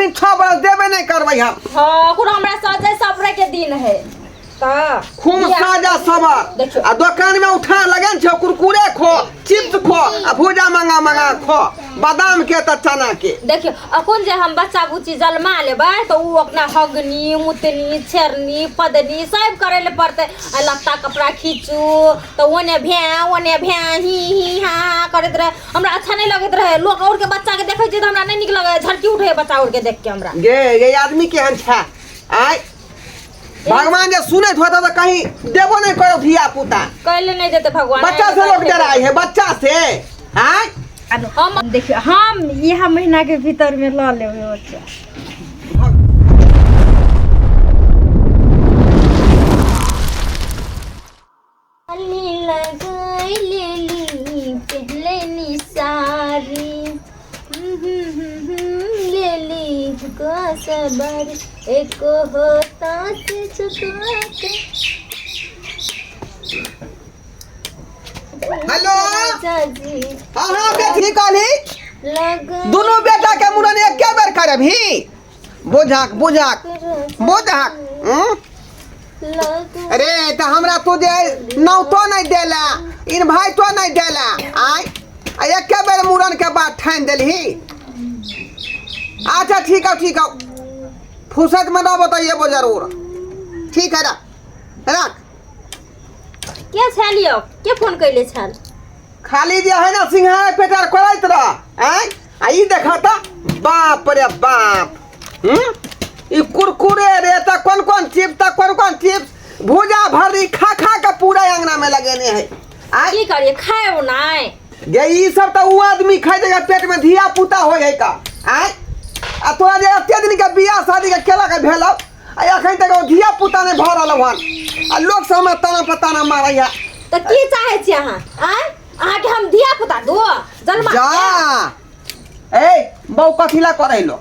अखनी 6 बरस देबे नहीं करबै हम। हां कुन हमरा सजे सफरे के दिन है खूब साजा सबर आ दुकान में उठा लगन छो कुरकुरे खो चिप्स खो आ भुजा मंगा मंगा खो बादाम के त चना के। देखियो अखन जे हम बच्चा बुच्ची जलमा लेबै तो उ अपना हगनी मुतनी छेरनी पदनी सब करे ले पड़ते। लत्ता कपड़ा खींचू तो ओने भ्या ही हा करत रहे हमरा अच्छा नहीं लगत रहे। लोग और के बच्चा के देखे छी त हमरा नहीं निक लगे झरकी उठे बच्चा और के देख के हमरा गे ये आदमी केहन छा आय भगवान जे सुनत होता तो कहीं देबो नहीं करो धिया पुता कहले नहीं देते भगवान। बच्चा से लोग डराई है बच्चा से हां हम देखियो हम यह महीना के भीतर में ल लेबे बच्चा। अली लगाई लेली पहले निसारी लेली का सबर एक होता से चुका के। हेलो जाजी हां बेटी काली लगा दोनों बेटा के मुरन एक के बेर करे भी बुझाक अरे तो हमरा तो दे नौ तो नहीं देला इन भाई तो नहीं देला आय एक के बेर मुरन के बाद ठान देलही। अच्छा ठीक है फुर्सत में ना बताइए वो जरूर ठीक है रख क्या छालियो के फोन कैले छाल खाली जे है ना सिंहार पेटर करैत रह आय ई देखा त बाप रे बाप ई कुरकुरे रे त कौन चिप्स भुजा भरी खा के पूरा अंगना में लगेने है। आय की करिए खाए हो नाय गे ई सब त उ आदमी खाइ देगा पेट में धिया पुता होय है का आय आ तोरा जे एते दिन के बियाह शादी के केला के भेलौ आ एखन तक धिया पुता ने भरल हन आ लोग सब में तना पता ना मारै है। त की चाहे छी अहाँ आय अहाँ के हम धिया पुता दो जन्मा जा ए बौ कथिला करैलो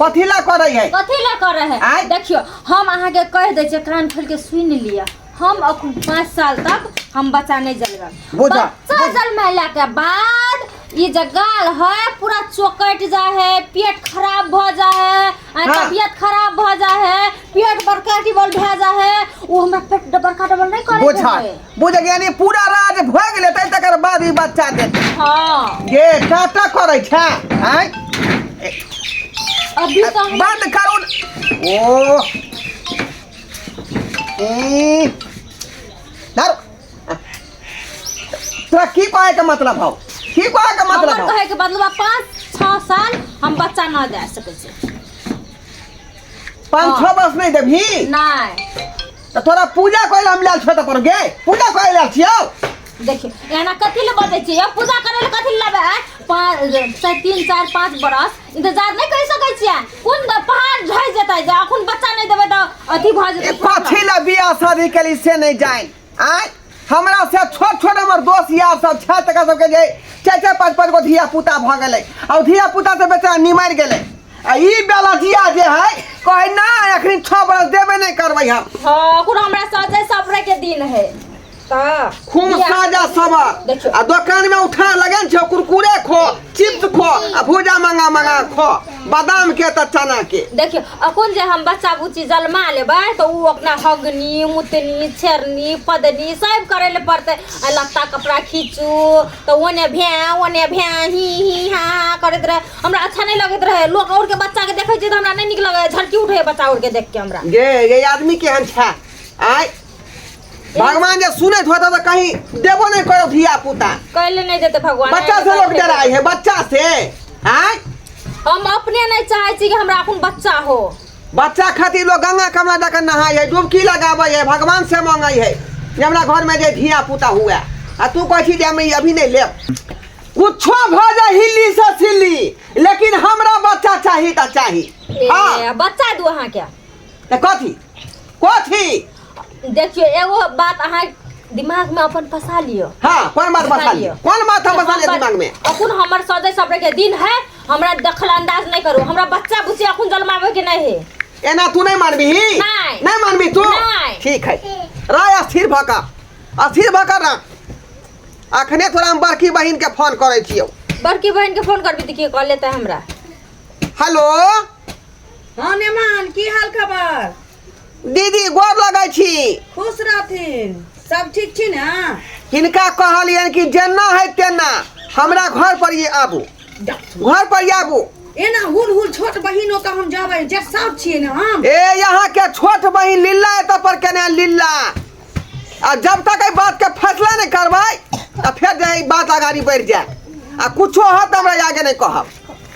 कथिला करै है कथिला करे है। देखियो हम अहाँ के कह दे छै कान खोल के सुन लिया हम अखन 5 साल तक हम बच्चा नहीं जलबे बच्चा जन्मैला के बाद ये जगाल है पूरा चौकट जा है पेट खराब भ जा है तबियत खराब भ जा है पेट बड़का टिबल भ जा है वो हमरा पेट बड़का डबल नहीं करे बुझ यानी पूरा राज भ गेले त तकर बाद ई बच्चा देत। हां गे टाटा करे छ आय अभी तो बंद करू ओ धर तोरा की कहे के मतलब हौ की कहे के मतलब हौ कहे के मतलब 5-6 साल हम बच्चा ना दे सके छै 5-6 वर्ष नहीं देबही नहीं तो तोरा पूजा कइला हम लाल छोटा पर गे पूजा कइला छियौ। देखिए एना कथि ले बते छी अब पूजा करे ले कथि लेबे 3-4-5 बरस इंतजार नहीं कर सकै छियै कोन द पहाड़ झइ जेतै जे अखन बच्चा नहीं देबे त अथि भ जेतै कथि ले बियाह शादी के लिए से नहीं जाइन आय हमरा से छोट हमर दोस्त यार सब छ तक सब के जे 4-5 गो धिया पुता भ गेलै और धिया पुता से बेचारा निमर गेलै आ ई बेला जिया जे है कहे ना अखनी 6 बरस देबे नहीं करबै हम। हां कुन हमरा सजे सफरे के दिन है खूब साजा सबर आ दुकान में उठा लगन छो कुरकुरे खो चिप्स खो आ भुजा मंगा मंगा खो बादाम के त चना के। देखियो अखन जे हम बच्चा बुच्ची जलमा लेबै तो उ अपना हगनी मुतनी छेरनी पदनी सब करे ले पड़ते। लत्ता कपड़ा खींचू तो ओने भ्या ही हा करत रहे हमरा अच्छा नहीं लगत रहे। लोग और के बच्चा के देखे छी त हमरा नहीं निक लगे झरकी उठे बच्चा और के देख के हमरा गे ये आदमी केहन छा आय भगवान जे सुनत होता तो कहीं देबो नहीं करो धिया पुता कहले नहीं देते भगवान। बच्चा से लोग डराई है बच्चा से आय हम अपने नहीं चाहे छी कि हमरा अखन बच्चा हो। बच्चा खातिर लोग गंगा कमला जाकर नहाय है डुबकी लगाबै है भगवान से मांगै है जे हमरा घर में जे धिया पुता हुआ आ तू कहै छी जे हम अभी नहीं लेब कुछो भ जा हिल्ली से सिल्ली लेकिन हमरा बच्चा चाही त चाही। हां बच्चा दू अहाँ के त कथी देखियो एगो बात अहाँ दिमाग में अपन फसा लियो। हां कौन बात फसा लियो कौन बात हम फसा लियो दिमाग में अखन हमर सजे सफरे के दिन है हमरा दखल अंदाज नहीं करू हमरा बच्चा बुच्ची अखन जन्मावे के नहीं है। एना तू नहीं मानबी नहीं मानबी तू ठीक है राय स्थिर भका ना अखने थोड़ा हम बड़की बहिन के फोन करे छियो। बड़की बहन के फोन करबी त की कह लेते हमरा। हेलो हाँ नेमान की हाल खबर? दीदी गोर लगै छी। खुश रहथिन, सब ठीक छी ना? हिनका कहलियन कि जेना है तेना हमरा घर पर ये आबू, घर पर ये आबू। एना हुल हुल छोट बहिन हो तो हम जाबे जे सब छिए ना हम। ए यहाँ के छोट बहिन लीला है तो पर केने लीला। आ जब तक ये बात के फैसला नहीं करवाई तो फिर जे बात आगाड़ी बढ़ जाए आ कुछो हो तो हमरा आगे नहीं कहब।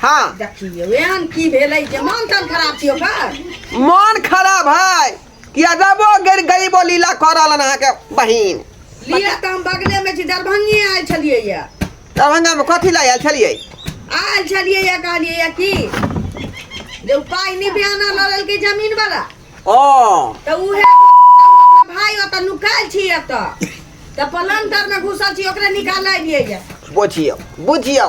हाँ देखिए वेहन की भेलै जे मन तन खराब छियो का? मन खराब है कि अजबो गरीबो लीला करल अहाँ के बहिन। लिया तो हम बगले में छी, दरभंगे आयल छलिए या। दरभंगा में कथी ला आयल छलिए? आयल छलिए या कहलिए या कि जो पाई नहीं बयाना लड़ल के जमीन वाला ओ तो उहे भाई ओत नुकाल छी एत त पलंतर में घुसल छी, ओकरे निकाल लिए जा। बुझियो बुझियो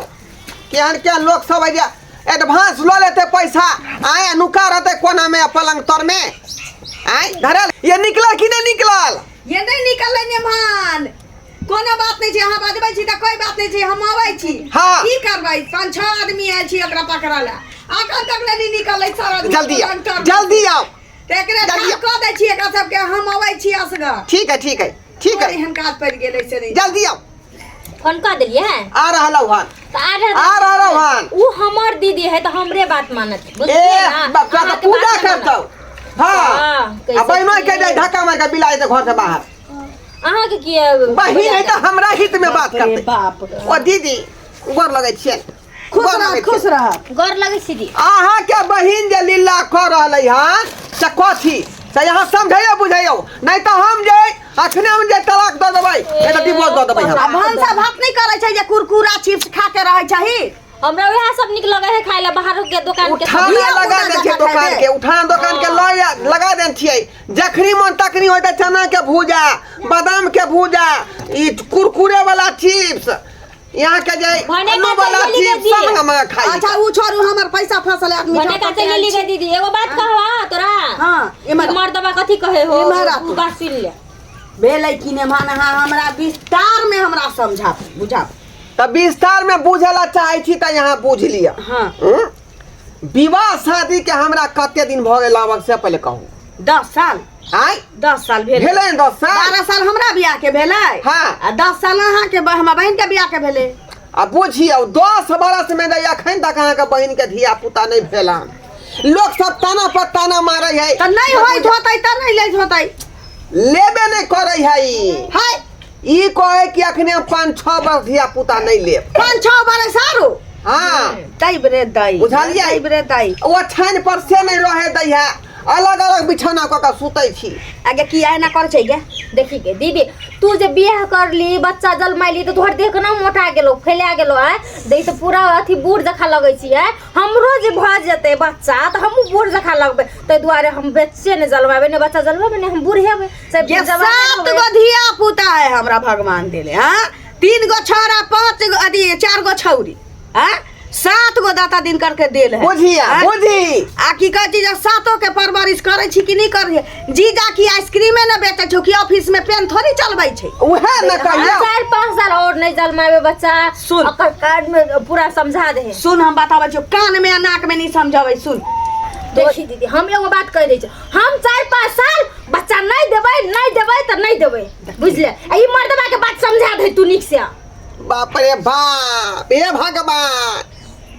केहन क्या लोग सब है एडवांस लो लेते पैसा आए नुका रहते कोना में पलंग तर में आए धरल ये निकला कि नहीं निकलल? ये नहीं निकल नेमान, कोनो बात नहीं छै, अहाँ बजबै छी त कोई बात नहीं छै, हम आबै छी। हाँ। की करबै, 5-6 आदमी आयल छी ओकरा पकड़ला, आखन तक नहीं निकलै सर। जल्दी आओ जल्दी आओ। एकरे क दै छी एकरा सब के, हम आबै छी असगर। ठीक है ठीक है ठीक है, एहन काज पड़ गेलै से नहीं। जल्दी आओ। फोन कर दिलिए है आ रहलौ हन तो आ रहलौ हन। उ हमर दीदी है तो हमरे बात मानत है, ए बुझलिए ना? बाप अहाँ के पूजा बात ना करतौ। मानत। हां कैसे अब बैमाई के जाय धक्का मार के बिलाए दे घर से बाहर। अहाँ के की बहिन है तो हमरा हित में बात करते। बाप ओ दीदी गोर लगै छियै। खुश रह। गौर लगे छी दी अहाँ के बहिन जे लीला कर रहलै हन से कथी से यहाँ समझैयो बुझैयो, नहीं तो हम जे अखने हम जे तलाक दे देबै ए त डिवोर्स दे देबै आ हम। भंसा भात नहीं करे छै जे कुरकुरा चिप्स खा के रहे छही। हमरा वह सब निक लगे है खाए ला, बाहर के दुकान के उठाना बिया लगा पूरा दे छियै जगह दुकान खाए के, उठाना दुकान के लगा दे छियै। जखनी मन तखनी होते चना के भूजा, बादाम के भूजा, ई कुरकुरे वाला चिप्स, यहाँ के जे भने आलू का वाला चली चिप्स दीदी। सब हम खाई। अच्छा उ छोड़ू, हमर पैसा फसल आदमी भने का चली ली गई दीदी। एगो बात कहवा तोरा, हां इमर मर्दबा कथी कहे हो, इमहरा उ बात सुन ले। भेलै कि ने मान हमरा विस्तार में हमरा समझा बुझा। तब विस्तार में बुझला चाहे छी त यहाँ बुझ लिया। हां विवाह शादी के हमरा कते दिन भ गेल आवक से पहले कहूँ? 10 साल। आय 10 साल भेलै। भेलै 10 साल। 12 साल हमरा बियाह के भेलै। हाँ। आ 10 साल अहाँ के हमर बहन के बियाह के भेलै। आ बुझियो 10 बरस में जे अखन तक अहाँ के बहिन के धिया पुता नहीं भेला। लोग सब ताना पर ताना मारे है त नहीं होइत होतै त नहीं ले होतै, लेबे नहीं करे है। ई हाय ई कहे कि अखने 5-6 वर्ष धिया पुता नहीं लेब। 5-6 बरस आरो। हाँ दई बरे दई बुझलियै? दई बरे दई ओ छान पर से नहीं रहे दै है, अलग अलग बिछौना क के सुतै छी। आगे की आना कर छै गे। देखी के दीदी, तू जे बियाह कर ली, बच्चा जन्माइली तो तोहर देख ना मोटा गेलो, फैला गेलो है, दे तो पूरा अथी बूढ़ जखा लगै छी है। हमरो जे भ जेते बच्चा त हमहु बूढ़ जखा लगबे, तै दुआरे हम बच्चे ने जन्माबे ने बच्चा जन्माबे ने हम बूढ़ हेबे। सब ये 7 गो धिया पुता है हमरा भगवान देले। हां 3 गो छोरा, 5 गो अदी 4 गो छौरी, हां 7 गो दाता दिन करके देल है। बुझिया बुझी आ की कहै छी जे सातों के परवरिश करे छी कि नहीं करे? जीजा की आइसक्रीमे न बेचे छौ कि ऑफिस में पेन थोड़ी चलबै छै? उहे न कहियो। 4-5 साल और नहीं जन्माबे बच्चा। सुन। ओकर कार्ड में पूरा समझा दे। सुन हम बताबै छियौ, कान में नाक में नहीं समझाबै। सुन देखी दीदी, हम एगो बात कह दै छी, हम 4-5 साल बच्चा नहीं देबै त नहीं देबै, बुझले? ई मर्दबा के बात समझा दे तू निक से। बाप रे बाप, हे भगवान,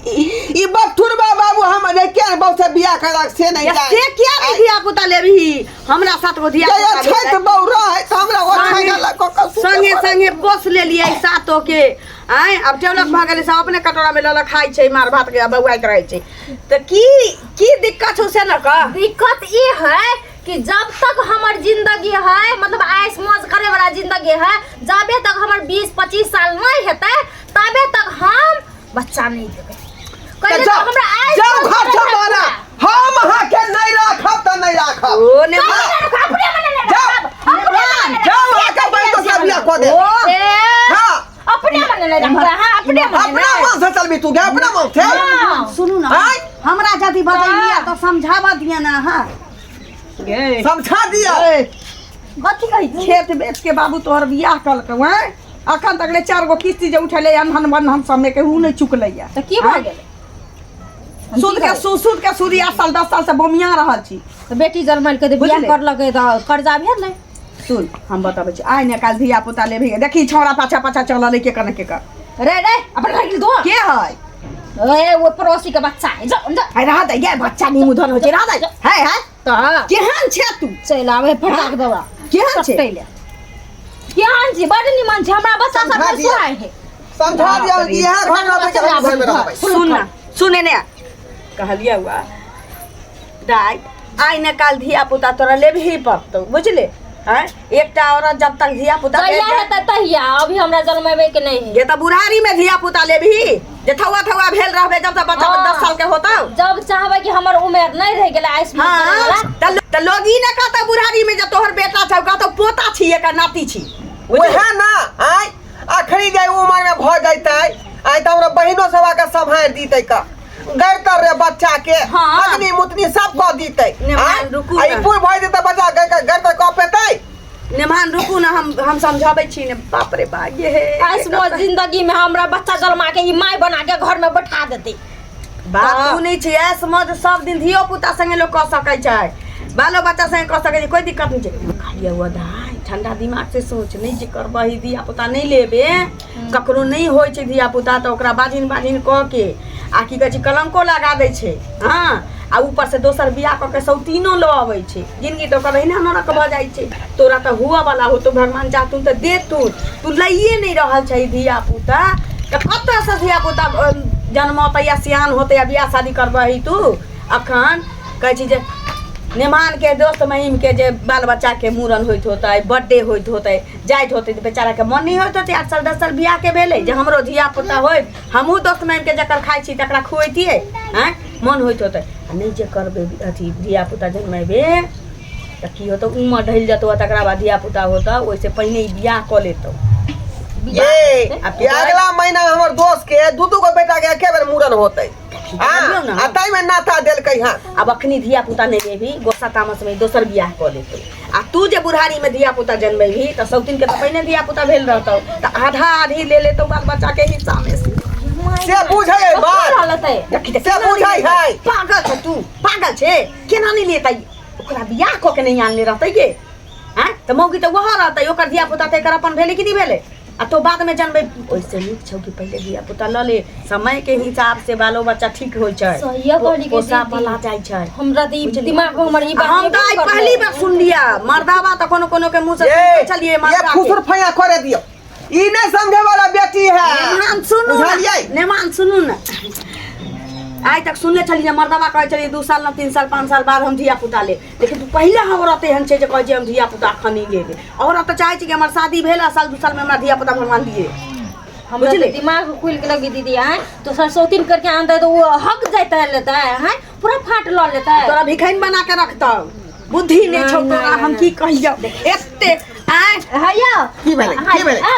ई बथुरबा बाबू हम रे के बहु से बियाह करक से नहीं जाय। से किया नहीं धिया पुता लेबही? हमरा 7 गो धिया ये पुता छै त बहु रहे त हमरा ओ छागला क संगे संगे पोस लेलिए सातों के। आय अब टेबलक भ गेलै, सब अपने कटोरा में ल खाइ छै, मार भात के बउआइत रहै छै। त की दिक्कत हो से न कह। दिक्कत ई है कि जब तक हमर जिंदगी है, मतलब ऐश मौज करे वाला जिंदगी है, जाबे तक हमर 20-25 साल नहीं हेतै तबे तक हम बच्चा नहीं देबै। कहले तो हमरा ऐश जाओ घर से मारा, हम अहाँ के नहीं राखब त नहीं राखब। ओ ने अपने मने जाओ आके बैठ के बियाह क दे। हां अपने मने नहीं रखबा। हां अपने मने अपना मन से चलबी तू, गे अपना मन से। सुनू ना, आय हमरा जदी बतैलिया तो समझावा दिया ना। हां गे समझा दिया। कथी कहि खेत बेच के बाबू तोहर बियाह कलकै हैं, अखन तक ले 4 गो किस्ती जे उठले अनहन बनहन सब में केहू नहीं चुकलैया। त की भ गेलै? सूद के सूदी 8 साल 10 साल से बमिया रहल छी। तो बेटी जरमल के बियाह करलकै त कर्जा भेल नै। सुन हम बताबै छी आइ ने काल धिया पुता लेबे देखी छौरा पाछा पाछा चलल के कने के कर रे रे अपन राखि दो के है ए वो पड़ोसी के बच्चा है जा जा है रह दे ये बच्चा निमुधन हो छै रह दे है त केहन छै तू चल आवे फटाक दवा केहन छै केहन छी बड़ निमन छै हमरा बच्चा सब पर सुहाय है समझा दिया इहे घर में रहबै। सुन ने कहलिया हुआ दाई आइ ने काल धिया पुता तोरा लेबही पड़तौ बुझले हैं। एकटा औरत जब तक धिया पुता तहिया अभी हमरा जन्मेबे के नहीं है ये त बुढ़ारी में धिया पुता लेबही जे थौआ थौआ भेल रहबे जब तक बच्चा 10 साल के होतौ जब चाहबे कि हमर उम्र नहीं रह गेला आइसमें त लोगी ने कहता बुढ़ारी में जब तोहर बेटा छौ कहतो पोता छी एकर नाती छी ओहे ना आइ अखरी जाय उमर में भ जैतै आइ त हमरा बहिनो सभा के सम्हार दीतै का गैर कर रे बच्चा के अग्नि मुतनी सब को दीतै आई पूर भइ देतै बच्चा गैर कर को पेतै नेमान रुकू ना हम समझाबै छी ने बाप रे बा ये आइसमो जिंदगी में हमरा बच्चा जन्मा के ई माय बना के घर में बैठा देतै बात तू नहीं छै समझ सब दिन धियो पुता संगे लोग क सकै छै बालो बच्चा संगे क सकै छै कोई दिक्कत नहीं छै खाली हुआ दाई ठंडा दिमाग से सोच नहीं जे करबही धिया पुता नहीं लेबे ककरो नहीं होय छै धिया पुता त ओकरा बाजिन क के आ की कहै छै कलंको लगा दै छै हां आ ऊपर से दोसर बियाह क के सौतीनो ल आबै छै जिंदगी तो कर रहिना नरक भ जाइ छै तोरा त हुआ वाला हो तो भगवान चाहतू त दे तू लइए नहीं रहल छै धिया पुता त कत से धिया पुता जन्मत या सियान होते या बियाह शादी करबही तू अखन कहै छी जे नेमान के दोस्त महिम के जे बाल बच्चा के मूरन होइत होतै बर्थडे होइत होतै जाइत होतै त बेचारा के मन नहीं होइत होतै 8 साल 10 साल बियाह के भेलै जे हमरो धिया पुता होय हमहू दोस्त महिम के जकर खाइ छी तकरा खुएतियै हैं मन होइत होतै आ नहीं जे करबे अथी धिया पुता जन्मेबे त की होतौ उमर ढल जतौ तकरा बाद धिया पुता होतौ ओइसे पहिने बियाह क लेतौ ये अगला महीना हमर दोस्त के दू गो बेटा के एके बेर मूरन होतै हां आ ताई में नाता देलकै हां अब अखनी धिया पुता नहीं लेबी गोसा तामस में दोसर बियाह क लेतौ आ तू जे बुढ़ारी में धिया पुता जन्मेबी त सौतीन के त पहिने धिया पुता भेल रहतौ त आधा आधी ले लेतौ बाल बच्चा के हिस्सा में से बुझै बात से बुझै है पागल छ तू पागल छे केना नहीं लेतै ओकरा बियाह क के नहीं आनले रहतै के हैं त मौगी त वह रहतै ओकर धिया पुता त एकर अपन भेले कि नहीं भेले आ तो बाद में जानबे ओइसे नीक छौ कि पहले धिया पुता ल ले समय के हिसाब से बालो बच्चा ठीक होय छै सहिया कहली के पोसा पला जाय छै हमरा त दिमाग में हमर ई बात हम त आई पहली बार सुन लिया मर्दावा त कोनो के मुंह से चलिए ये फुसुर फया करे दियो ई नहीं समझे वाला बेटी है नेमान सुनू ना आज तक सुनले चलिए मर्दावा कहे चलिए 2 साल ना 3 साल 5 साल बाद हम धिया पुता ले लेकिन तू पहले औरत एहन छै जे कहे जे हम धिया पुता खनी लेबे औरत त चाहे छै कि हमर शादी भेला साल 2 साल में हमरा धिया पुता भगवान दिए हम दिमाग खुल के लगी दीदी हैं तो सरसौतीन करके आंदा तो वो हक जाता लेता है पूरा फाट ल लेता है तोरा भिखाइन बना के रखता बुद्धि ने छौ तोरा हम की कहियो एते हैया की भेले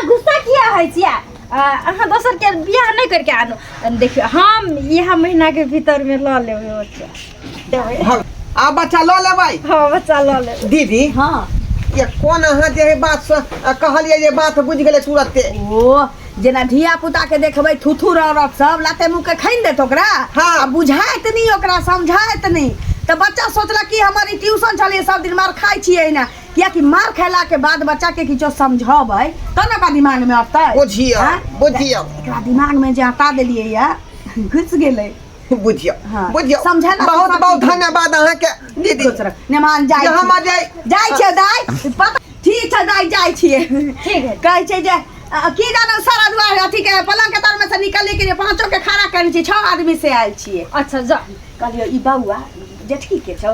गुस्सा किया है छिया अहाँ दोसर के बियाह नहीं करके आनो देखियो हम यह महीना के भीतर में ल लेबे बच्चा आ बच्चा ल लेबै हां बच्चा ल ले दीदी हां ये कोन अहाँ जे बात कहलिए ये बात बुझ गेले तुरंते ओ जेना धिया पुता के देखबै थुथुर औरत सब लाते मुंह के खैन देत ओकरा हां बुझाइत नहीं ओकरा समझाइत नहीं तो बच्चा सोचला कि हमारी ट्यूशन चलिए सब दिन मार खाई छिए ना किया कि मार खैला के बाद बच्चा के किछो समझाबै त न का दिमाग में आतै बुझियो एकरा दिमाग में जे हटा देलिए या घुस गेलै बुझियो समझा बहुत बहुत धन्यवाद अहाँ के दीदी नेमान जाय हम जाय छै दाई पता ठीक छै दाई जाय छिए ठीक है कहै छै जे की जानो सारा दुआर अथी के पलंग के तर में से निकले के पांचों के खड़ा करै छी 6 आदमी से आयल छिए अच्छा जा कहलियो ई बौआ जेठकी के छौ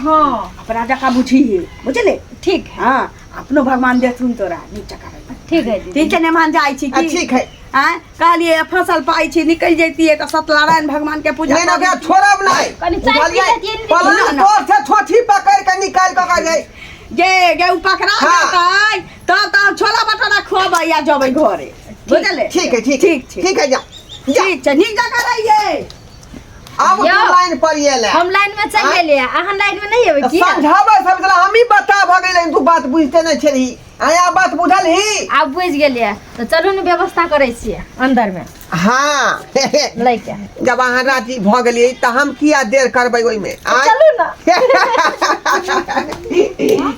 हां अपना जका बुझी है बुझले ठीक है हां अपनो भगवान देथुन तोरा नीचा करे ठीक है ठीक है नेमान जाय छी की ठीक है कहलिए फसल पाई छी निकल जैतिए त सत्यनारायण भगवान के पूजा नहीं ना छोड़ब नहीं कनी चाय पी लेतिए पलंग तोर से छोटी पकड़ के निकाल के जाय जे पकड़ा जातै तब छोला भटूरा खुआबै या जबै घरे बुझले ठीक है ठीक है जा ठीक छै नीक जका रहिए अब लाइन पर ये ले हम लाइन में चल गेलिए अहाँ लाइन में नहीं हेबै की समझाबै सब हम ही बता भ गेलै तू बात बुझते नहीं छली आया बात बुझल ही आब बुझ गेलिए तो चलू ने व्यवस्था करे छिए अंदर में हाँ लइके जब अहाँ राजी भ गेलियै तऽ हम किया देर करबै ओइमे चलू ना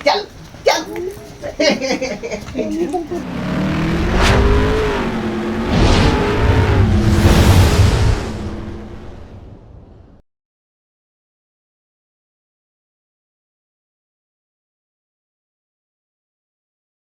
चल